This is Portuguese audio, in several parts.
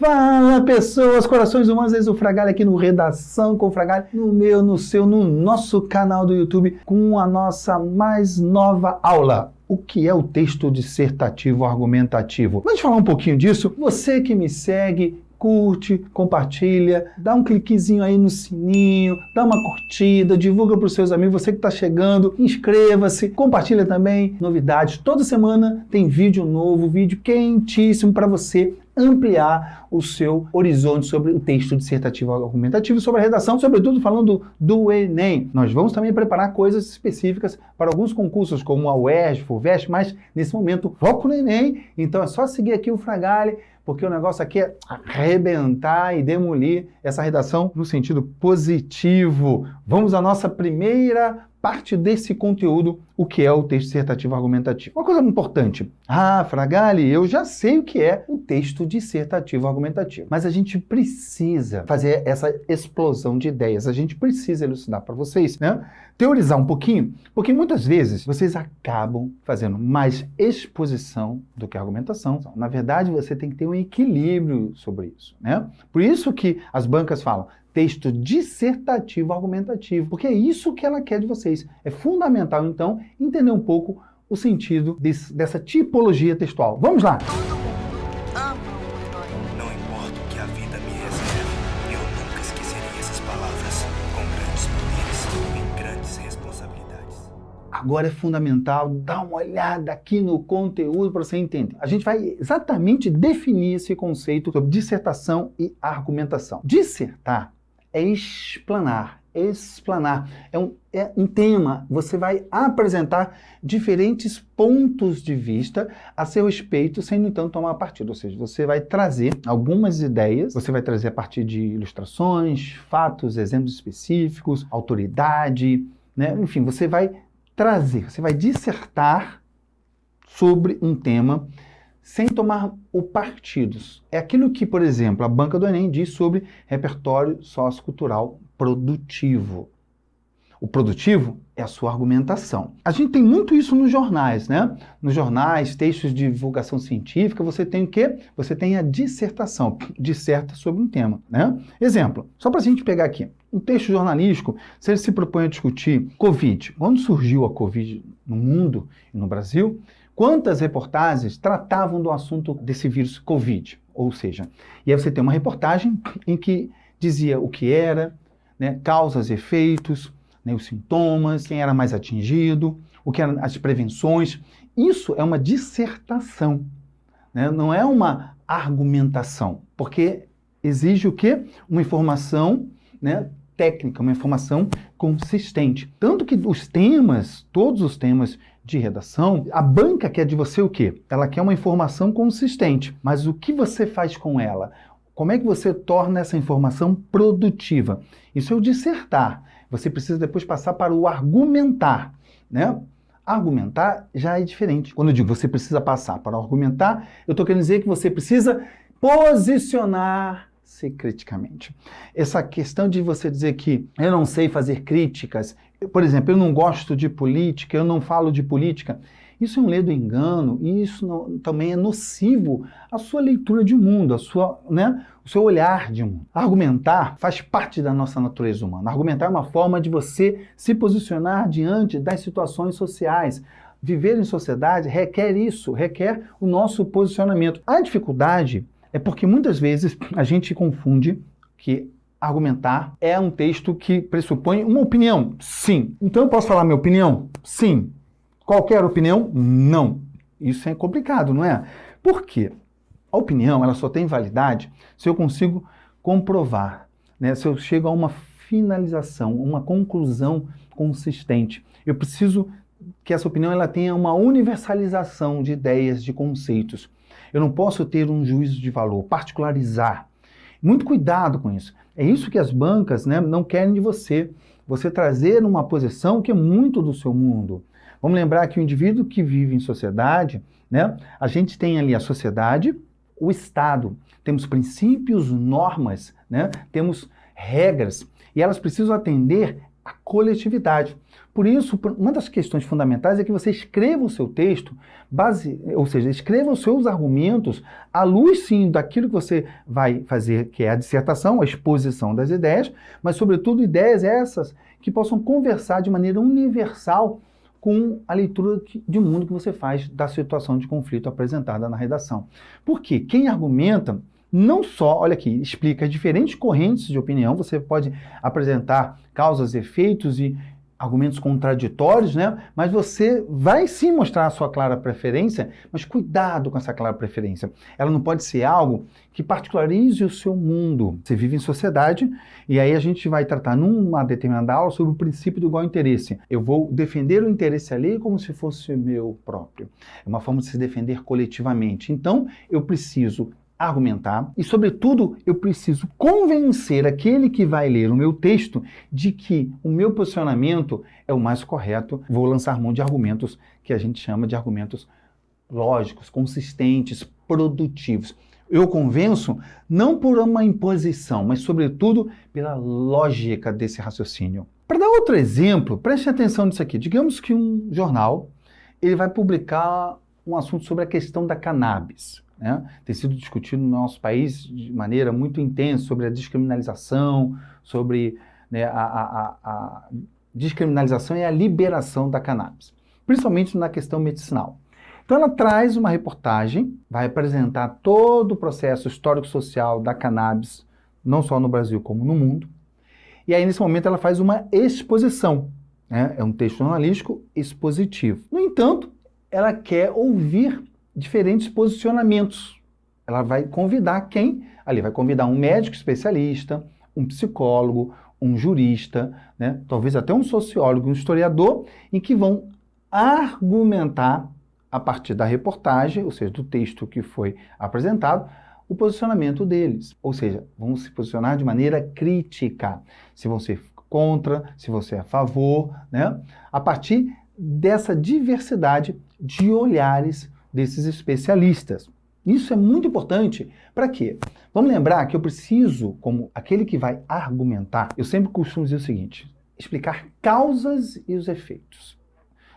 Fala pessoas, corações humanos, eis o Fragalli aqui no Redação com Fragalli, no meu, no seu, no nosso canal do YouTube, com a nossa mais nova aula. O que é o texto dissertativo argumentativo? Vamos falar um pouquinho disso? Você que me segue, curte, compartilha, dá um cliquezinho aí no sininho, dá uma curtida, divulga para os seus amigos, você que está chegando, inscreva-se, compartilha também novidades. Toda semana tem vídeo novo, vídeo quentíssimo para você ampliar o seu horizonte sobre o texto dissertativo argumentativo, sobre a redação, sobretudo falando do Enem. Nós vamos também preparar coisas específicas para alguns concursos, como a UERJ, FUVEST, mas nesse momento foco no Enem, então é só seguir aqui o Fragalli, porque o negócio aqui é arrebentar e demolir essa redação no sentido positivo. Vamos à nossa primeira parte desse conteúdo, o que é o texto dissertativo argumentativo. Uma coisa importante. Fragalli, eu já sei o que é o texto dissertativo argumentativo, mas a gente precisa fazer essa explosão de ideias, a gente precisa elucidar para vocês, né? Teorizar um pouquinho, porque muitas vezes vocês acabam fazendo mais exposição do que argumentação. Na verdade, você tem que ter um equilíbrio sobre isso, né? Por isso que as bancas falam texto dissertativo argumentativo, porque é isso que ela quer de vocês. É fundamental, então, entender um pouco o sentido dessa tipologia textual. Vamos lá! Todo mundo ama um herói. Não importa o que a vida me reserve, eu nunca esquecerei essas palavras. Com grandes poderes vem grandes responsabilidades. Agora é fundamental dar uma olhada aqui no conteúdo para você entender. A gente vai exatamente definir esse conceito sobre dissertação e argumentação. Dissertar é explanar. Explanar é um tema. Você vai apresentar diferentes pontos de vista a seu respeito, sem, no entanto, tomar partido. Ou seja, você vai trazer algumas ideias, você vai trazer a partir de ilustrações, fatos, exemplos específicos, autoridade, né? Enfim, você vai trazer, você vai dissertar sobre um tema sem tomar o partidos. É aquilo que, por exemplo, a banca do Enem diz sobre repertório sociocultural produtivo. O produtivo é a sua argumentação. A gente tem muito isso nos jornais, né? Nos jornais, textos de divulgação científica, você tem o quê? Você tem a dissertação, disserta sobre um tema, né? Exemplo, só para a gente pegar aqui, um texto jornalístico, se ele se propõe a discutir Covid, quando surgiu a Covid no mundo e no Brasil, quantas reportagens tratavam do assunto desse vírus Covid? Ou seja, e aí você tem uma reportagem em que dizia o que era, né, causas e efeitos, né, os sintomas, quem era mais atingido, o que eram as prevenções. Isso é uma dissertação, né? Não é uma argumentação, porque exige o quê? Uma informação, né, técnica, uma informação consistente. Tanto que os temas, todos os temas de redação, a banca quer de você o quê? Ela quer uma informação consistente, mas o que você faz com ela? Como é que você torna essa informação produtiva? Isso é o dissertar. Você precisa depois passar para o argumentar, né? Argumentar já é diferente. Quando eu digo você precisa passar para o argumentar, eu estou querendo dizer que você precisa posicionar-se criticamente. Essa questão de você dizer que eu não sei fazer críticas, por exemplo, eu não gosto de política, eu não falo de política, isso é um ledo engano e isso também é nocivo à sua leitura de mundo, o seu olhar de mundo. Argumentar faz parte da nossa natureza humana. Argumentar é uma forma de você se posicionar diante das situações sociais. Viver em sociedade requer isso, requer o nosso posicionamento. A dificuldade é porque muitas vezes a gente confunde que argumentar é um texto que pressupõe uma opinião. Sim. Então eu posso falar minha opinião? Sim. Qualquer opinião? Não. Isso é complicado, não é? Por quê? A opinião ela só tem validade se eu consigo comprovar, né? Se eu chego a uma finalização, uma conclusão consistente. Eu preciso que essa opinião ela tenha uma universalização de ideias, de conceitos. Eu não posso ter um juízo de valor, particularizar. Muito cuidado com isso. É isso que as bancas, né, não querem de você. Você trazer uma posição que é muito do seu mundo. Vamos lembrar que o indivíduo que vive em sociedade, né, a gente tem ali a sociedade, o Estado. Temos princípios, normas, né, temos regras, e elas precisam atender a coletividade. Por isso, uma das questões fundamentais é que você escreva o seu texto, ou seja, escreva os seus argumentos à luz, sim, daquilo que você vai fazer, que é a dissertação, a exposição das ideias, mas, sobretudo, ideias essas que possam conversar de maneira universal com a leitura de mundo que você faz da situação de conflito apresentada na redação. Porque quem argumenta não só, olha aqui, explica diferentes correntes de opinião, você pode apresentar causas, efeitos e argumentos contraditórios, né? Mas você vai sim mostrar a sua clara preferência, mas cuidado com essa clara preferência. Ela não pode ser algo que particularize o seu mundo. Você vive em sociedade e aí a gente vai tratar numa determinada aula sobre o princípio do igual interesse. Eu vou defender o interesse alheio como se fosse meu próprio. É uma forma de se defender coletivamente. Então, eu preciso argumentar e, sobretudo, eu preciso convencer aquele que vai ler o meu texto de que o meu posicionamento é o mais correto. Vou lançar mão de argumentos que a gente chama de argumentos lógicos, consistentes, produtivos. Eu convenço não por uma imposição, mas, sobretudo, pela lógica desse raciocínio. Para dar outro exemplo, preste atenção nisso aqui. Digamos que um jornal ele vai publicar um assunto sobre a questão da cannabis. Né? Tem sido discutido no nosso país de maneira muito intensa sobre a descriminalização, sobre, né, a descriminalização e a liberação da cannabis, principalmente na questão medicinal. Então ela traz uma reportagem, vai apresentar todo o processo histórico-social da cannabis, não só no Brasil como no mundo, e aí nesse momento ela faz uma exposição, né? É um texto jornalístico expositivo. No entanto, ela quer ouvir diferentes posicionamentos. Ela vai convidar quem? Ali vai convidar um médico especialista, um psicólogo, um jurista, né? Talvez até um sociólogo, um historiador, em que vão argumentar a partir da reportagem, ou seja, do texto que foi apresentado, o posicionamento deles. Ou seja, vão se posicionar de maneira crítica. Se vão ser contra, se você é a favor, né? A partir dessa diversidade de olhares desses especialistas. Isso é muito importante. Para quê? Vamos lembrar que eu preciso, como aquele que vai argumentar, eu sempre costumo dizer o seguinte, explicar causas e os efeitos.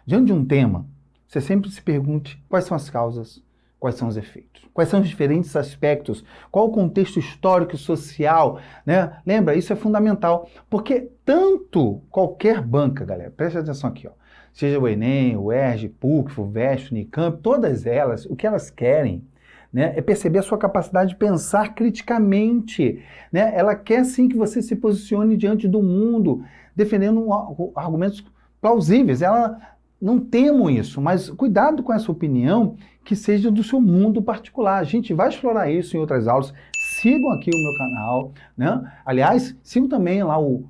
Diante de um tema, você sempre se pergunte quais são as causas, quais são os efeitos, quais são os diferentes aspectos, qual o contexto histórico e social, né? Lembra, isso é fundamental, porque tanto qualquer banca, galera, preste atenção aqui, ó, seja o Enem, o ERJ, PUC, FUVEST, Unicamp, todas elas, o que elas querem, né, é perceber a sua capacidade de pensar criticamente. Né? Ela quer sim que você se posicione diante do mundo, defendendo argumentos plausíveis. Ela não temo isso, mas cuidado com essa opinião que seja do seu mundo particular. A gente vai explorar isso em outras aulas. Sigam aqui o meu canal, né? Aliás, sigam também lá o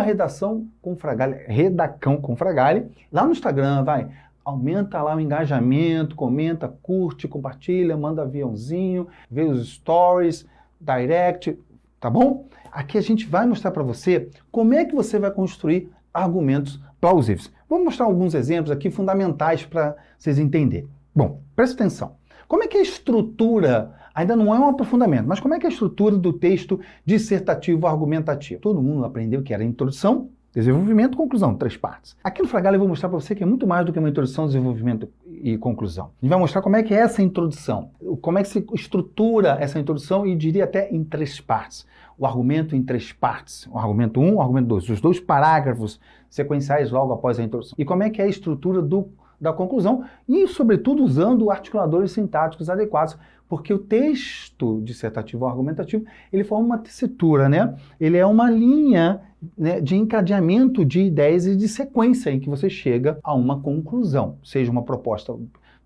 @redação com Fragale, Redacão com Fragale, lá no Instagram, vai. Aumenta lá o engajamento, comenta, curte, compartilha, manda aviãozinho, vê os stories, direct, tá bom? Aqui a gente vai mostrar para você como é que você vai construir argumentos plausíveis. Vou mostrar alguns exemplos aqui fundamentais para vocês entenderem. Bom, presta atenção. Como é que é a estrutura, ainda não é um aprofundamento, mas como é que é a estrutura do texto dissertativo argumentativo? Todo mundo aprendeu que era introdução, desenvolvimento, conclusão, 3 partes. Aqui no Fragale eu vou mostrar para você que é muito mais do que uma introdução, desenvolvimento e conclusão. A gente vai mostrar como é que é essa introdução, como é que se estrutura essa introdução e diria até em 3 partes. O argumento em 3 partes, o argumento 1, o argumento 2, os 2 parágrafos sequenciais logo após a introdução. E como é que é a estrutura da conclusão e, sobretudo, usando articuladores sintáticos adequados, porque o texto dissertativo ou argumentativo, ele forma uma tessitura, né? Ele é uma linha, né, de encadeamento de ideias e de sequência em que você chega a uma conclusão, seja uma proposta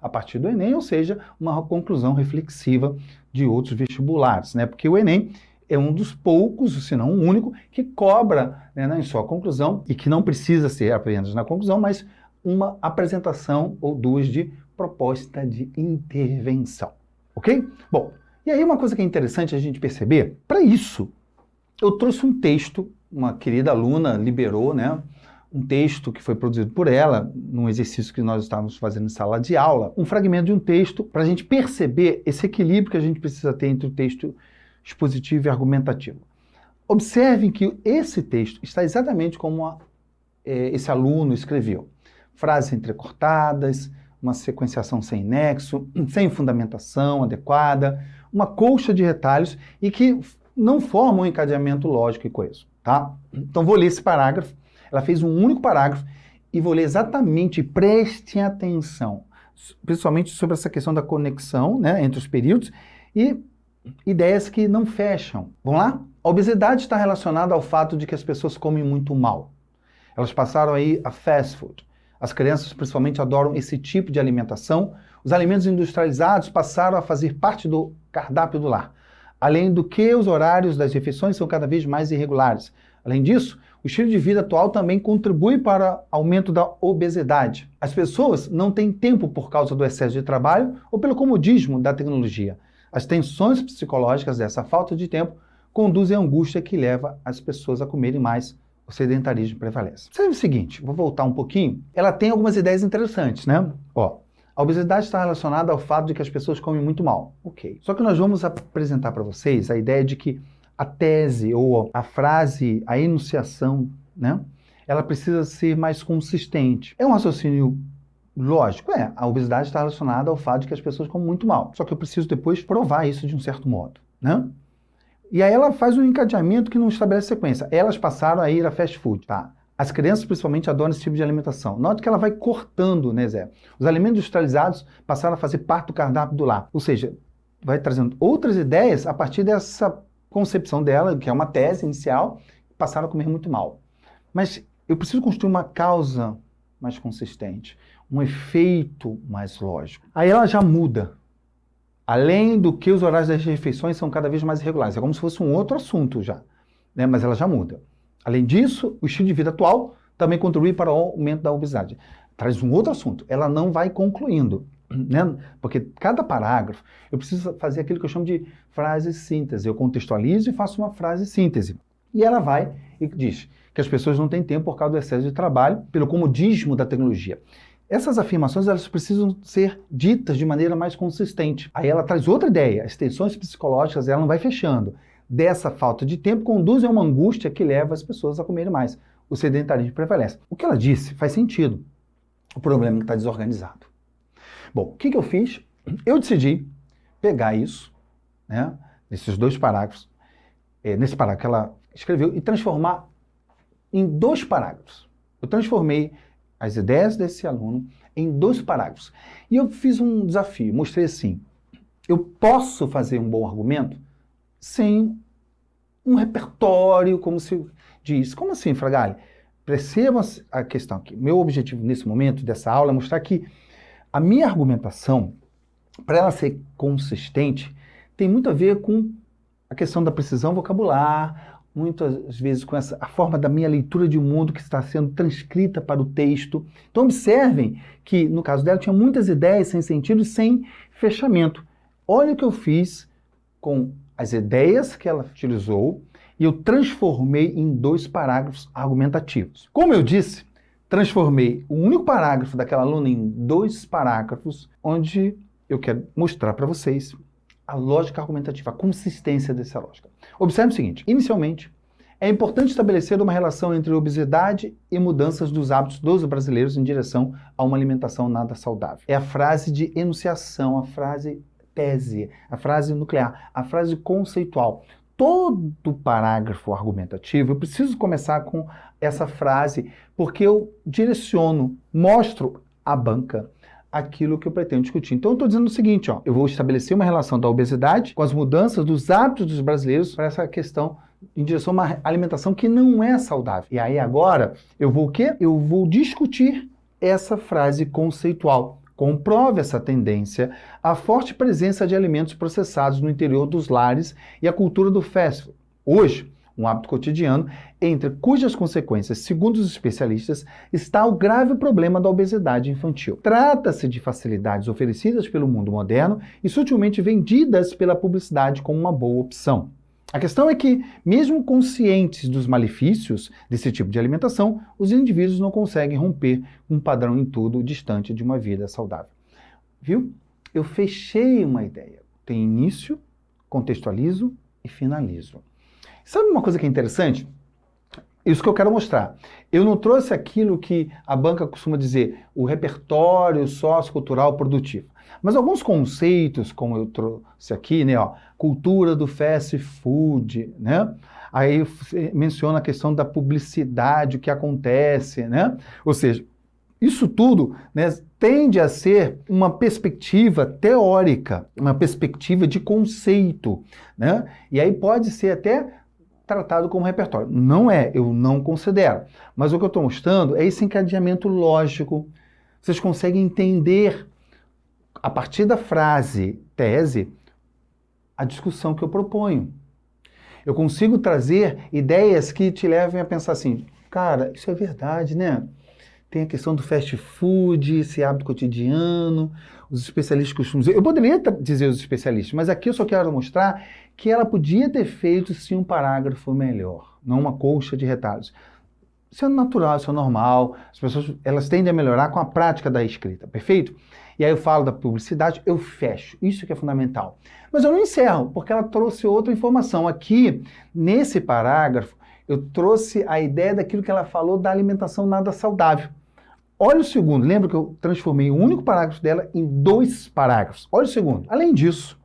a partir do Enem, ou seja, uma conclusão reflexiva de outros vestibulares, né? Porque o Enem é um dos poucos, se não o único, que cobra, né, em sua conclusão, e que não precisa ser apenas na conclusão, mas uma apresentação ou 2 de proposta de intervenção. Ok? Bom, e aí uma coisa que é interessante a gente perceber, para isso, eu trouxe um texto, uma querida aluna liberou, né, um texto que foi produzido por ela, num exercício que nós estávamos fazendo em sala de aula, um fragmento de um texto, para a gente perceber esse equilíbrio que a gente precisa ter entre o texto expositivo e argumentativo. Observem que esse texto está exatamente como esse aluno escreveu? Frases entrecortadas, uma sequenciação sem nexo, sem fundamentação adequada, uma colcha de retalhos e que não formam um encadeamento lógico e coeso, tá? Então vou ler esse parágrafo. Ela fez um único parágrafo e vou ler exatamente, prestem atenção, principalmente sobre essa questão da conexão, né, entre os períodos e ideias que não fecham. Vamos lá? A obesidade está relacionada ao fato de que as pessoas comem muito mal. Elas passaram aí a fast food. As crianças principalmente adoram esse tipo de alimentação. Os alimentos industrializados passaram a fazer parte do cardápio do lar. Além do que, os horários das refeições são cada vez mais irregulares. Além disso, o estilo de vida atual também contribui para o aumento da obesidade. As pessoas não têm tempo por causa do excesso de trabalho ou pelo comodismo da tecnologia. As tensões psicológicas dessa falta de tempo conduzem à angústia que leva as pessoas a comerem mais. O sedentarismo prevalece. Sabe o seguinte, vou voltar um pouquinho. Ela tem algumas ideias interessantes, né? Ó, a obesidade está relacionada ao fato de que as pessoas comem muito mal. Ok. Só que nós vamos apresentar para vocês a ideia de que a tese ou a frase, a enunciação, né? Ela precisa ser mais consistente. É um raciocínio lógico? A obesidade está relacionada ao fato de que as pessoas comem muito mal. Só que eu preciso depois provar isso de um certo modo, né? E aí ela faz um encadeamento que não estabelece sequência. Elas passaram a ir a fast food, tá? As crianças principalmente adoram esse tipo de alimentação. Note que ela vai cortando, né, Zé? Os alimentos industrializados passaram a fazer parte do cardápio do lar. Ou seja, vai trazendo outras ideias a partir dessa concepção dela, que é uma tese inicial, passaram a comer muito mal. Mas eu preciso construir uma causa mais consistente, um efeito mais lógico. Aí ela já muda. Além do que os horários das refeições são cada vez mais irregulares. É como se fosse um outro assunto já, né? Mas ela já muda. Além disso, o estilo de vida atual também contribui para o aumento da obesidade. Traz um outro assunto. Ela não vai concluindo, né? Porque cada parágrafo, eu preciso fazer aquilo que eu chamo de frase síntese. Eu contextualizo e faço uma frase síntese. E ela vai e diz que as pessoas não têm tempo por causa do excesso de trabalho, pelo comodismo da tecnologia. Essas afirmações elas precisam ser ditas de maneira mais consistente. Aí ela traz outra ideia, as tensões psicológicas ela não vai fechando. Dessa falta de tempo conduz a uma angústia que leva as pessoas a comerem mais. O sedentarismo prevalece. O que ela disse faz sentido. O problema é que está desorganizado. Bom, o que eu fiz? Eu decidi pegar isso, né, nesses dois parágrafos, nesse parágrafo que ela escreveu, e transformar em 2 parágrafos. Eu transformei as ideias desse aluno em 2 parágrafos. E eu fiz um desafio, mostrei assim, eu posso fazer um bom argumento sem um repertório, como se diz. Como assim, Fragale? Perceba a questão aqui. Meu objetivo nesse momento dessa aula é mostrar que a minha argumentação, para ela ser consistente, tem muito a ver com a questão da precisão vocabular, muitas vezes com a forma da minha leitura de mundo que está sendo transcrita para o texto. Então observem que, no caso dela, tinha muitas ideias sem sentido e sem fechamento. Olha o que eu fiz com as ideias que ela utilizou e eu transformei em 2 parágrafos argumentativos. Como eu disse, transformei o único parágrafo daquela aluna em 2 parágrafos, onde eu quero mostrar para vocês a lógica argumentativa, a consistência dessa lógica. Observe o seguinte, inicialmente, é importante estabelecer uma relação entre obesidade e mudanças dos hábitos dos brasileiros em direção a uma alimentação nada saudável. É a frase de enunciação, a frase tese, a frase nuclear, a frase conceitual. Todo parágrafo argumentativo, eu preciso começar com essa frase, porque eu direciono, mostro à banca aquilo que eu pretendo discutir. Então eu estou dizendo o seguinte, ó, eu vou estabelecer uma relação da obesidade com as mudanças dos hábitos dos brasileiros para essa questão em direção a uma alimentação que não é saudável. E aí agora eu vou o quê? Eu vou discutir essa frase conceitual. Comprove essa tendência à forte presença de alimentos processados no interior dos lares e a cultura do fast food. Hoje, um hábito cotidiano, entre cujas consequências, segundo os especialistas, está o grave problema da obesidade infantil. Trata-se de facilidades oferecidas pelo mundo moderno e sutilmente vendidas pela publicidade como uma boa opção. A questão é que, mesmo conscientes dos malefícios desse tipo de alimentação, os indivíduos não conseguem romper um padrão em tudo distante de uma vida saudável. Viu? Eu fechei uma ideia. Tem início, contextualizo e finalizo. Sabe uma coisa que é interessante? Isso que eu quero mostrar. Eu não trouxe aquilo que a banca costuma dizer, o repertório sociocultural produtivo. Mas alguns conceitos, como eu trouxe aqui, né, ó, cultura do fast food, né? Aí menciona a questão da publicidade, o que acontece, né? Ou seja, isso tudo, né, tende a ser uma perspectiva teórica, uma perspectiva de conceito, né? E aí pode ser até tratado como repertório. Não é, eu não considero. Mas o que eu estou mostrando é esse encadeamento lógico. Vocês conseguem entender, a partir da frase tese, a discussão que eu proponho. Eu consigo trazer ideias que te levem a pensar assim, cara, isso é verdade, né? Tem a questão do fast food, esse hábito cotidiano, os especialistas costumam dizer. Eu poderia dizer os especialistas, mas aqui eu só quero mostrar que ela podia ter feito sim um parágrafo melhor, não uma colcha de retalhos. Isso é natural, isso é normal. As pessoas elas tendem a melhorar com a prática da escrita, perfeito? E aí eu falo da publicidade, eu fecho. Isso que é fundamental. Mas eu não encerro, porque ela trouxe outra informação. Aqui, nesse parágrafo, eu trouxe a ideia daquilo que ela falou da alimentação nada saudável. Olha o segundo, lembra que eu transformei o único parágrafo dela em 2 parágrafos. Olha o segundo. Além disso,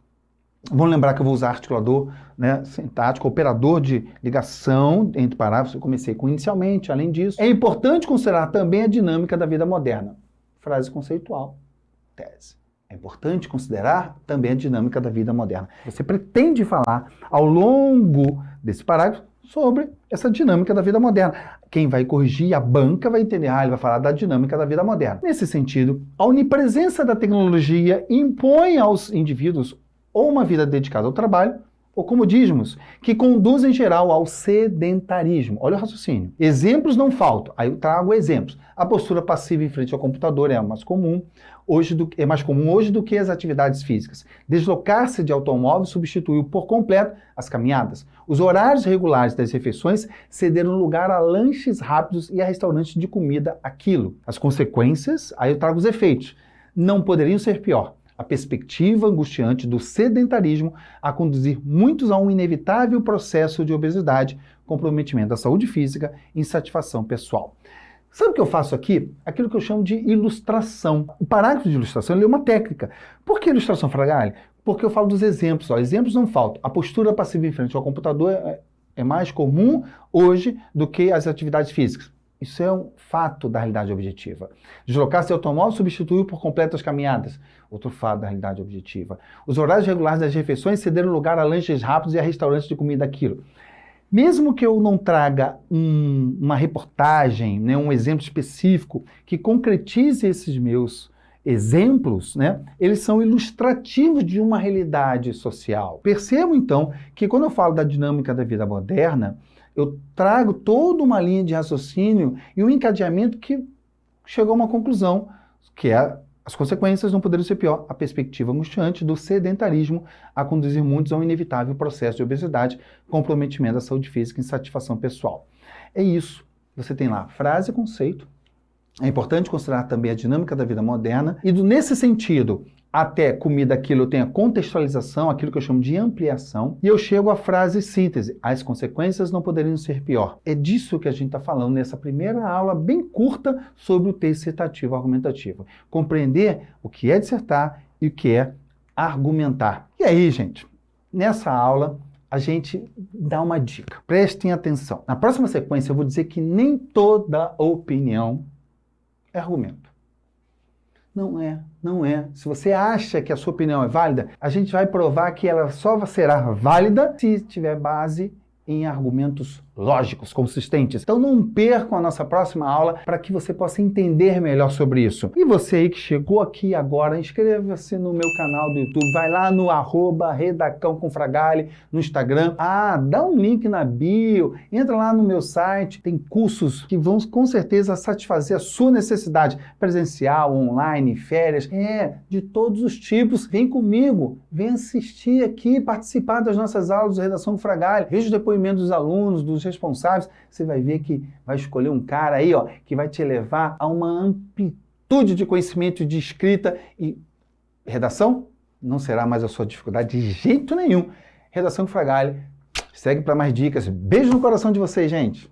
vamos lembrar que eu vou usar articulador, né, sintático, operador de ligação entre parágrafos. Eu comecei com inicialmente. Além disso, é importante considerar também a dinâmica da vida moderna. Frase conceitual, tese. É importante considerar também a dinâmica da vida moderna. Você pretende falar ao longo desse parágrafo sobre essa dinâmica da vida moderna. Quem vai corrigir, a banca vai entender, ele vai falar da dinâmica da vida moderna. Nesse sentido, a onipresença da tecnologia impõe aos indivíduos ou uma vida dedicada ao trabalho, ou comodismos, que conduzem em geral ao sedentarismo. Olha o raciocínio. Exemplos não faltam. Aí eu trago exemplos. A postura passiva em frente ao computador é mais comum hoje do que as atividades físicas. Deslocar-se de automóvel substituiu por completo as caminhadas. Os horários regulares das refeições cederam lugar a lanches rápidos e a restaurantes de comida a quilo. As consequências, aí eu trago os efeitos. Não poderiam ser pior. A perspectiva angustiante do sedentarismo a conduzir muitos a um inevitável processo de obesidade, comprometimento da saúde física e insatisfação pessoal. Sabe o que eu faço aqui? Aquilo que eu chamo de ilustração. O parágrafo de ilustração é uma técnica. Por que ilustração, Fragale? Porque eu falo dos exemplos. Ó. Exemplos não faltam. A postura passiva em frente ao computador é mais comum hoje do que as atividades físicas. Isso é um fato da realidade objetiva. Deslocar-se de automóvel substituiu por completo as caminhadas. Outro fato da realidade objetiva. Os horários regulares das refeições cederam lugar a lanches rápidos e a restaurantes de comida a quilo. Mesmo que eu não traga uma reportagem, né, um exemplo específico que concretize esses meus exemplos, né, eles são ilustrativos de uma realidade social. Percebo, então, que quando eu falo da dinâmica da vida moderna, eu trago toda uma linha de raciocínio e um encadeamento que chegou a uma conclusão, que é as consequências não poderiam ser pior. A perspectiva angustiante do sedentarismo a conduzir muitos a um inevitável processo de obesidade, comprometimento da saúde física e insatisfação pessoal. É isso. Você tem lá frase e conceito. É importante considerar também a dinâmica da vida moderna. E nesse sentido, até comida aquilo eu tenho a contextualização, aquilo que eu chamo de ampliação, e eu chego à frase síntese. As consequências não poderiam ser pior. É disso que a gente está falando nessa primeira aula bem curta sobre o texto citativo argumentativo. Compreender o que é dissertar e o que é argumentar. E aí, gente, nessa aula a gente dá uma dica. Prestem atenção. Na próxima sequência eu vou dizer que nem toda opinião é argumento. Não é. Se você acha que a sua opinião é válida, a gente vai provar que ela só será válida se tiver base em argumentos lógicos, consistentes. Então não percam a nossa próxima aula para que você possa entender melhor sobre isso. E você aí que chegou aqui agora, inscreva-se no meu canal do YouTube, vai lá no @redacãocomfragale no Instagram. Dá um link na bio, entra lá no meu site, tem cursos que vão com certeza satisfazer a sua necessidade presencial, online, férias, de todos os tipos. Vem comigo, vem assistir aqui, participar das nossas aulas de Redação Fragale, veja os depoimentos dos alunos, dos responsáveis, você vai ver que vai escolher um cara aí, que vai te levar a uma amplitude de conhecimento de escrita e redação não será mais a sua dificuldade de jeito nenhum. Redação Fragale, segue para mais dicas. Beijo no coração de vocês, gente!